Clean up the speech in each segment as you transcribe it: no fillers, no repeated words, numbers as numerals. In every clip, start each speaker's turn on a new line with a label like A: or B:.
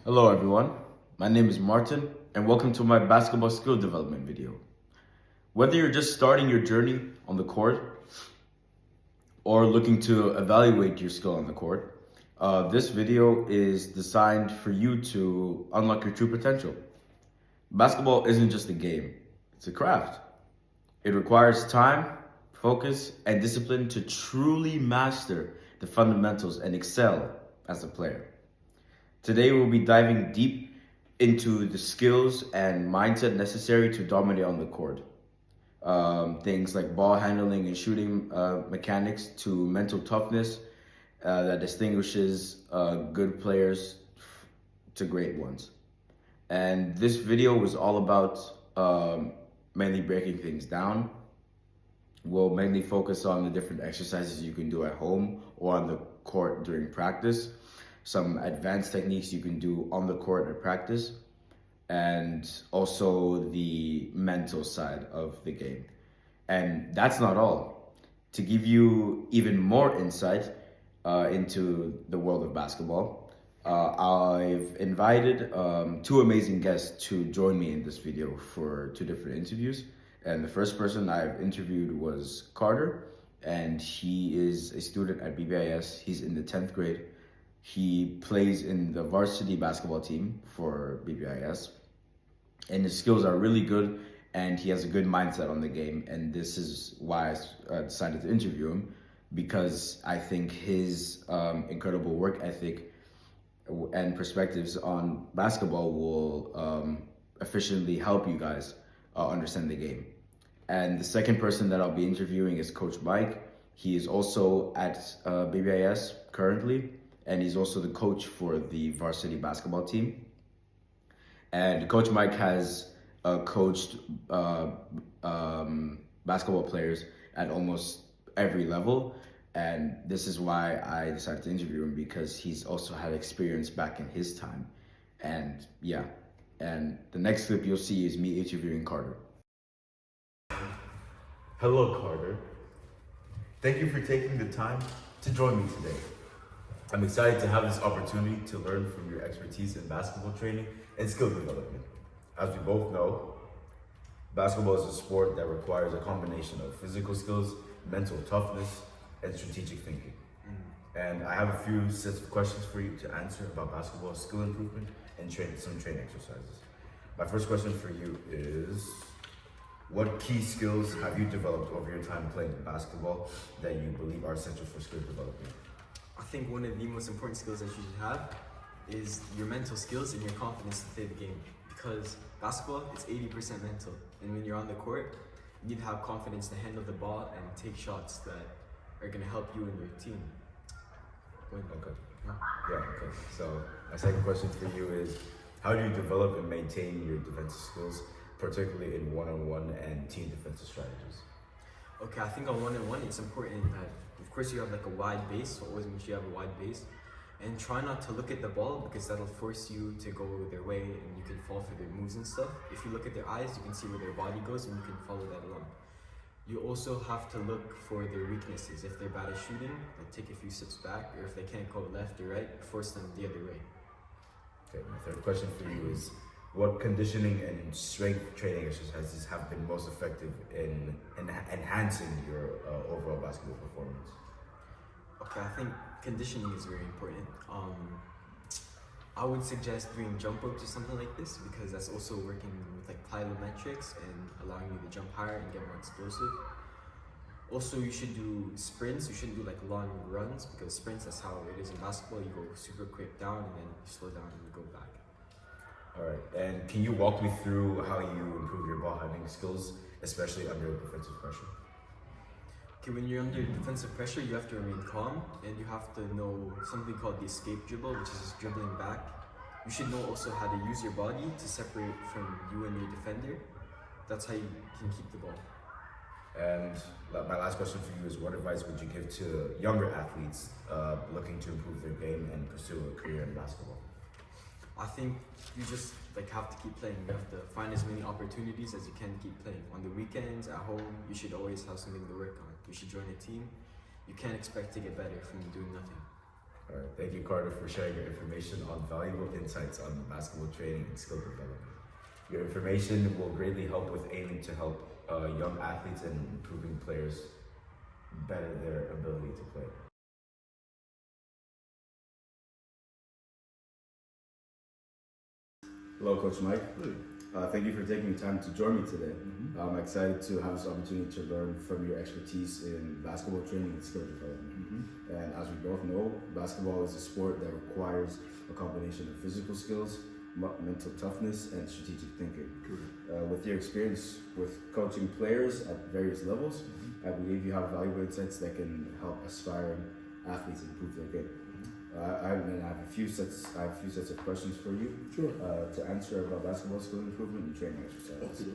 A: Hello everyone, my name is Martin and welcome to my basketball skill development video. Whether you're just starting your journey on the court or looking to evaluate your skill on the court, this video is designed for you to unlock your true potential. Basketball isn't just a game, it's a craft. It requires time, focus, and discipline to truly master the fundamentals and excel as a player. Today we'll be diving deep into the skills and mindset necessary to dominate on the court. Things like ball handling and shooting mechanics to mental toughness that distinguishes good players to great ones. And this video was all about mainly breaking things down. We'll mainly focus on the different exercises you can do at home or on the court during practice, some advanced techniques you can do on the court at practice, and also the mental side of the game. And that's not all. To give you even more insight into the world of basketball, I've invited two amazing guests to join me in this video for two different interviews. And the first person I've interviewed was Carter, and he is a student at BBIS. He's in the 10th grade. He plays in the varsity basketball team for BBIS, and his skills are really good, and he has a good mindset on the game. And this is why I decided to interview him, because I think his incredible work ethic and perspectives on basketball will efficiently help you guys understand the game. And the second person that I'll be interviewing is Coach Mike. He is also at BBIS currently, and he's also the coach for the varsity basketball team. And Coach Mike has coached basketball players at almost every level. And this is why I decided to interview him, because he's also had experience back in his time. And yeah, and the next clip you'll see is me interviewing Carter.
B: Hello, Carter. Thank you for taking the time to join me today. I'm excited to have this opportunity to learn from your expertise in basketball training and skill development. As we both know, basketball is a sport that requires a combination of physical skills, mental toughness, and strategic thinking. And I have a few sets of questions for you to answer about basketball skill improvement and some training exercises. My first question for you is, what key skills have you developed over your time playing basketball that you believe are essential for skill development?
C: I think one of the most important skills that you should have is your mental skills and your confidence to play the game. Because basketball, it's 80% mental. And when you're on the court, you need to have confidence to handle the ball and take shots that are going to help you and your team.
B: Okay. Okay. So my second question for you is, how do you develop and maintain your defensive skills, particularly in one-on-one and team defensive strategies?
C: Okay, I think on one-on-one, it's important that, of course, you have like a wide base, so always make sure you have a wide base. And try not to look at the ball, because that'll force you to go their way and you can fall for their moves and stuff. If you look at their eyes, you can see where their body goes and you can follow that along. You also have to look for their weaknesses. If they're bad at shooting, like take a few steps back, or if they can't go left or right, force them the other way.
B: Okay, my third question for you is, what conditioning and strength training exercises have been most effective in enhancing your overall basketball performance?
C: Okay, I think conditioning is very important. I would suggest doing jump ropes or something like this, because that's also working with like plyometrics and allowing you to jump higher and get more explosive. Also, you should do sprints. You shouldn't do like long runs, because sprints, that's how it is in basketball. You go super quick down and then you slow down and you go back.
B: All right, and can you walk me through how you improve your ball handling skills, especially under defensive pressure?
C: Okay, when you're under defensive pressure, you have to remain calm, and you have to know something called the escape dribble, which is just dribbling back. You should know also how to use your body to separate from you and your defender. That's how you can keep the ball.
B: And my last question for you is, what advice would you give to younger athletes looking to improve their game and pursue a career in basketball?
C: I think you just like have to keep playing. You have to find as many opportunities as you can to keep playing. On the weekends, at home, you should always have something to work on. You should join a team. You can't expect to get better from doing nothing.
B: All right, thank you, Carter, for sharing your information on valuable insights on basketball training and skill development. Your information will greatly help with aiming to help young athletes and improving players better their ability to play.
A: Hello, Coach Mike. Thank you for taking the time to join me today. I'm excited to have this opportunity to learn from your expertise in basketball training and skill development. And as we both know, basketball is a sport that requires a combination of physical skills, mental toughness, and strategic thinking. With your experience with coaching players at various levels, I believe you have valuable insights that can help aspiring athletes improve their game. I have a few sets of questions for you to answer about basketball skill improvement and training exercises.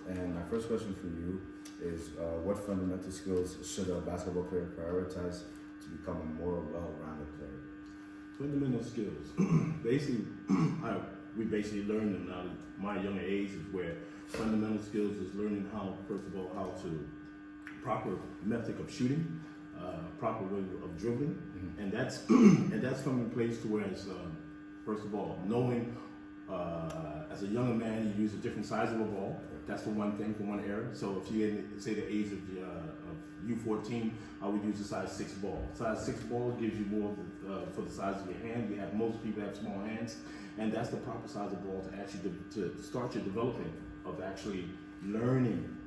A: And my first question for you is, what fundamental skills should a basketball player prioritize to become a more well-rounded player?
D: Fundamental skills. We basically learned them now at my younger age is where fundamental skills is learning how, first of all, how to proper method of shooting, proper way of dribbling, and that's coming in place to where it's first of all knowing as a younger man you use a different size of a ball. That's for one thing, for one area. So if you had, say, the age of U14, I would use a size 6 ball. Size 6 ball gives you more for the size of your hand. Most people have small hands, and that's the proper size of ball to actually to start your development of actually learning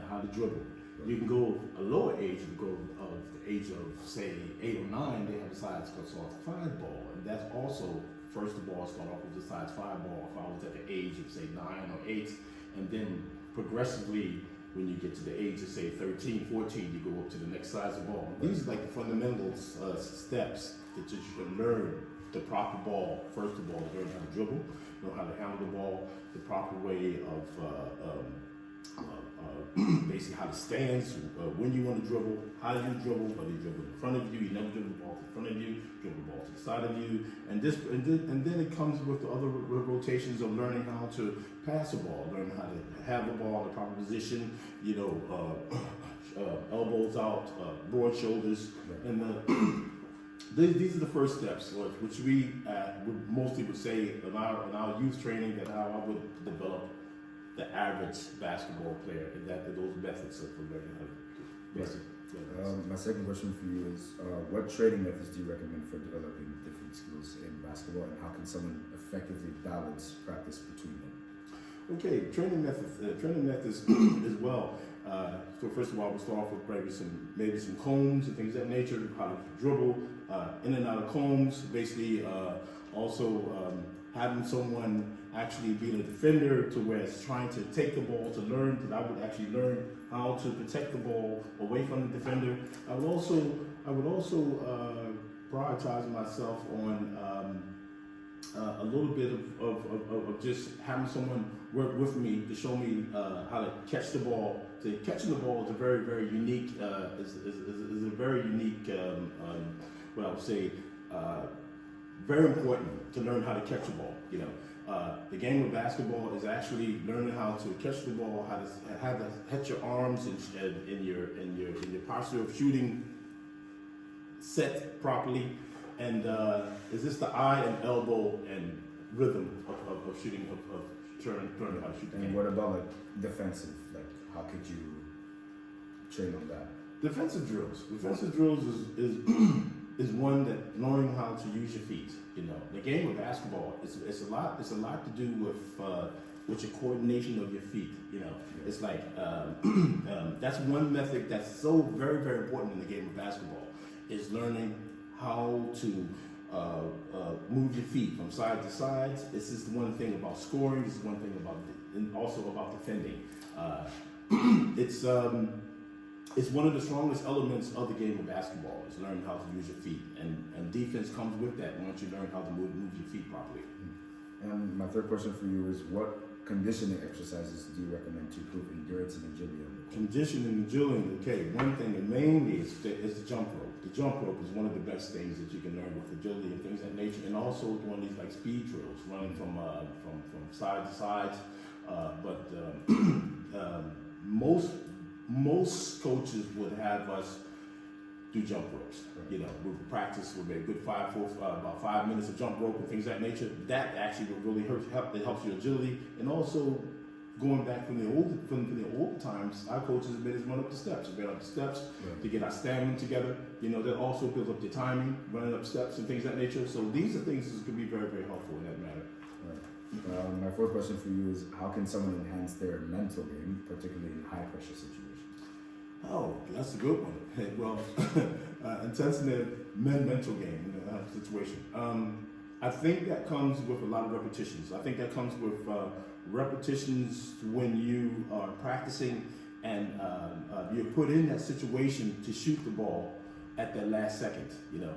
D: how to dribble. You can go a lower age, you go of the age of say 8 or 9, they have a size called 5 ball, and that's also first of all start off with a size 5 ball. If I was at the age of say 9 or 8, and then progressively when you get to the age of say 13, 14, you go up to the next size of ball. These are like the fundamental steps that you should learn the proper ball. First of all, learn how to dribble, know how to handle the ball, the proper way of basically how to stance, when you want to dribble, how do you dribble, whether you dribble in front of you, you never dribble the ball to the front of you, dribble the ball to the side of you, and then it comes with the other rotations of learning how to pass the ball, learn how to have the ball in the proper position, elbows out, broad shoulders, and these are the first steps, which we would mostly would say in our youth training, that how I would develop the average basketball player, and those methods of learning how to do.
A: My second question for you is, what training methods do you recommend for developing different skills in basketball, and how can someone effectively balance practice between them?
D: Okay, training methods as well. So first of all, we'll start off with maybe some combs and things of that nature, how to dribble in and out of combs. Basically, also having someone actually being a defender to where it's trying to take the ball to learn, that I would actually learn how to protect the ball away from the defender. I would also prioritize myself on a little bit of just having someone work with me to show me how to catch the ball. Catching the ball is a very, very unique, is a very unique, what I would say, very important to learn how to catch the ball. The game of basketball is actually learning how to catch the ball, how to hit your arms in your posture of shooting set properly, and is this the eye and elbow and rhythm of shooting learning how to shoot the game.
A: And what about like defensive? Like, how could you train on that?
D: Defensive drills. Defensive drills is one that learning how to use your feet. The game of basketball it's a lot to do with your coordination of your feet. It's like that's one method that's so very, very important in the game of basketball, is learning how to move your feet from side to side. This is one thing about scoring. This is one thing about, and also about defending. It's one of the strongest elements of the game of basketball, is learning how to use your feet, and defense comes with that once you learn how to move your feet properly.
A: And my third question for you is, what conditioning exercises do you recommend to improve endurance and agility on the court?
D: Conditioning and agility, okay, one thing that mainly is the jump rope. The jump rope is one of the best things that you can learn with agility and things of that nature, and also doing these like speed drills, running from side to side. Most coaches would have us do jump ropes. You know, we practice with a good about 5 minutes of jump rope and things of that nature. That actually will really help. It helps your agility, and also going back from the old times, our coaches have made us run up the steps. We run up the steps to get our stamina together. You know, that also builds up your timing, running up steps and things of that nature. So these are things that could be very, very helpful in that matter.
E: Right. My fourth question for you is, how can someone enhance their mental game, particularly in high pressure situations?
D: Oh, that's a good one. Well, intensity mental game in a situation. I think that comes with a lot of repetitions. I think that comes with repetitions when you are practicing and you're put in that situation to shoot the ball at that last second. You know,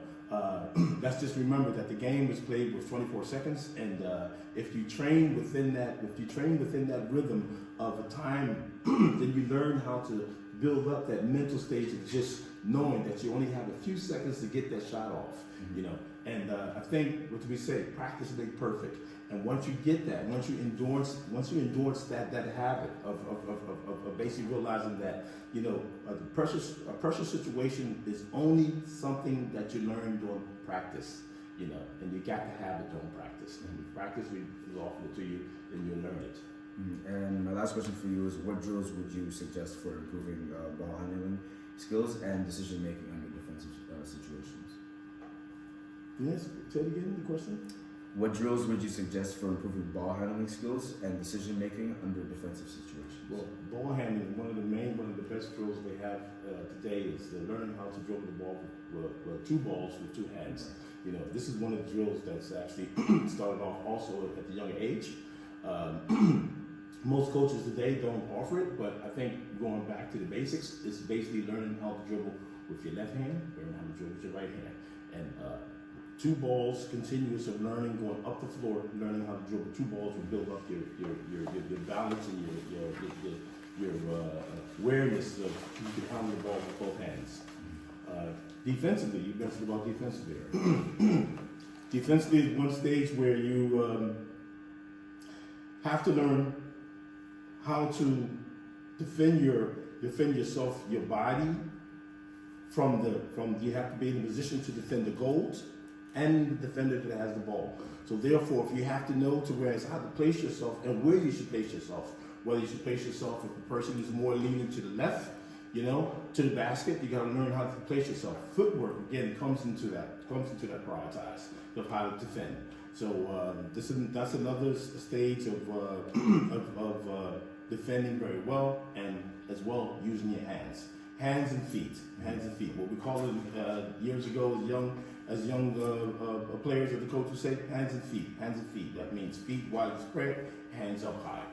D: let's just remember that the game is played with 24 seconds, and if you train within that rhythm of a time, then you learn how to build up that mental stage of just knowing that you only have a few seconds to get that shot off. You know, and I think what we say, practice makes perfect. And once you get that, once you endurance that habit of basically realizing that, you know, a pressure situation is only something that you learn during practice, you know, and you got to have it during practice. And practice is offered it to you, and you'll learn it.
E: And my last question for you is, what drills would you suggest for improving ball handling skills and decision making under defensive situations?
D: Yes, say it again, the question?
E: What drills would you suggest for improving ball handling skills and decision making under defensive situations?
D: Well, ball handling, one of the best drills they have today is they're learning how to dribble the ball with two balls with two hands. You know, this is one of the drills that's actually started off also at the younger age. Most coaches today don't offer it, but I think going back to the basics, it's basically learning how to dribble with your left hand, learning how to dribble with your right hand, and two balls continuous of learning, going up the floor, learning how to dribble two balls will build up your balance and your awareness of you can handle the ball with both hands. Defensively, you mentioned about defensively. Defensively is one stage where you have to learn how to defend yourself, your body from you have to be in a position to defend the goals and the defender that has the ball. So therefore, if you have to know to where it's how to place yourself and where you should place yourself, whether you should place yourself if the person is more leaning to the left, you know, to the basket, you got to learn how to place yourself. Footwork again comes into that prioritize of how to defend. So that's another stage of defending very well, and as well using your hands and feet. What we call it years ago as young players, that the coach would say, hands and feet. That means feet wide spread, hands up high.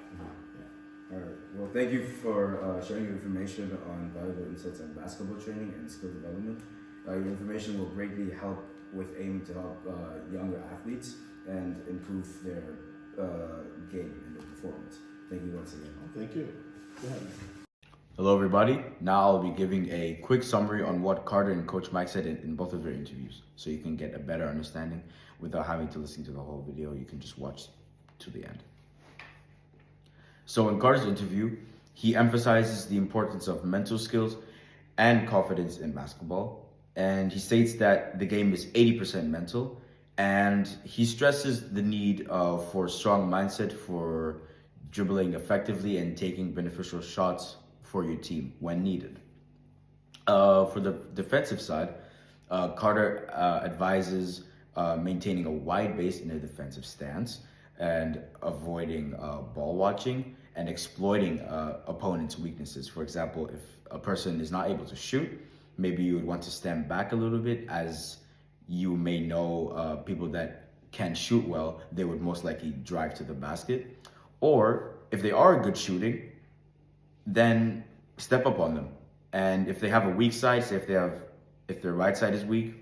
E: All right. Well, thank you for sharing your information on valuable insights on basketball training and skill development. Your information will greatly help with aiming to help younger athletes and improve their game and their performance. Thank you once again.
D: Thank you. Go ahead.
A: Hello, everybody. Now I'll be giving a quick summary on what Carter and Coach Mike said in both of their interviews, so you can get a better understanding without having to listen to the whole video. You can just watch to the end. So in Carter's interview, he emphasizes the importance of mental skills and confidence in basketball. And he states that the game is 80% mental, and he stresses the need for a strong mindset for dribbling effectively and taking beneficial shots for your team when needed. For the defensive side, Carter advises maintaining a wide base in a defensive stance and avoiding ball watching and exploiting opponents' weaknesses. For example, if a person is not able to shoot, maybe you would want to stand back a little bit, as you may know people that can shoot well, they would most likely drive to the basket. Or if they are good shooting, then step up on them. And if they have a weak side, say if their right side is weak,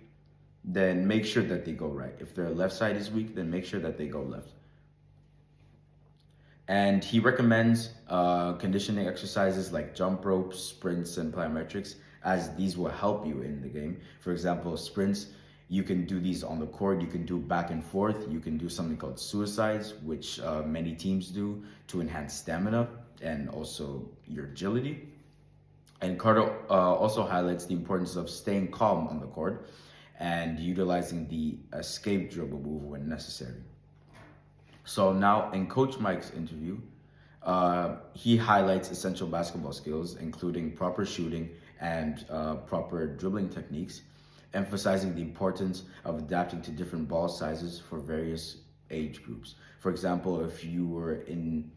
A: then make sure that they go right. If their left side is weak, then make sure that they go left. And he recommends conditioning exercises like jump ropes, sprints, and plyometrics, as these will help you in the game. For example, sprints, you can do these on the court, you can do back and forth, you can do something called suicides, which many teams do to enhance stamina and also your agility. And Carter also highlights the importance of staying calm on the court and utilizing the escape dribble move when necessary. So now in Coach Mike's interview, he highlights essential basketball skills, including proper shooting and proper dribbling techniques, emphasizing the importance of adapting to different ball sizes for various age groups. For example, if you were in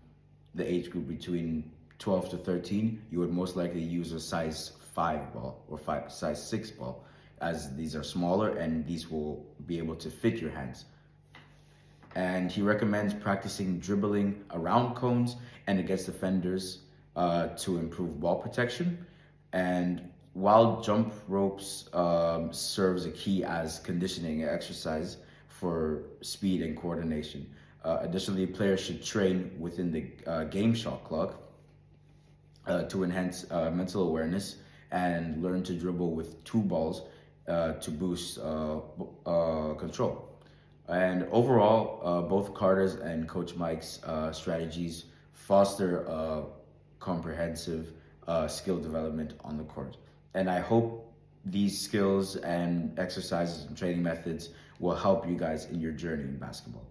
A: the age group between 12 to 13, you would most likely use a size 5 ball or size 6 ball, as these are smaller and these will be able to fit your hands. And he recommends practicing dribbling around cones and against defenders to improve ball protection. And while jump ropes serves a key as conditioning exercise for speed and coordination. Additionally, players should train within the game shot clock to enhance mental awareness and learn to dribble with 2 balls to boost control. And overall, both Carter's and Coach Mike's strategies foster comprehensive skill development on the court. And I hope these skills and exercises and training methods will help you guys in your journey in basketball.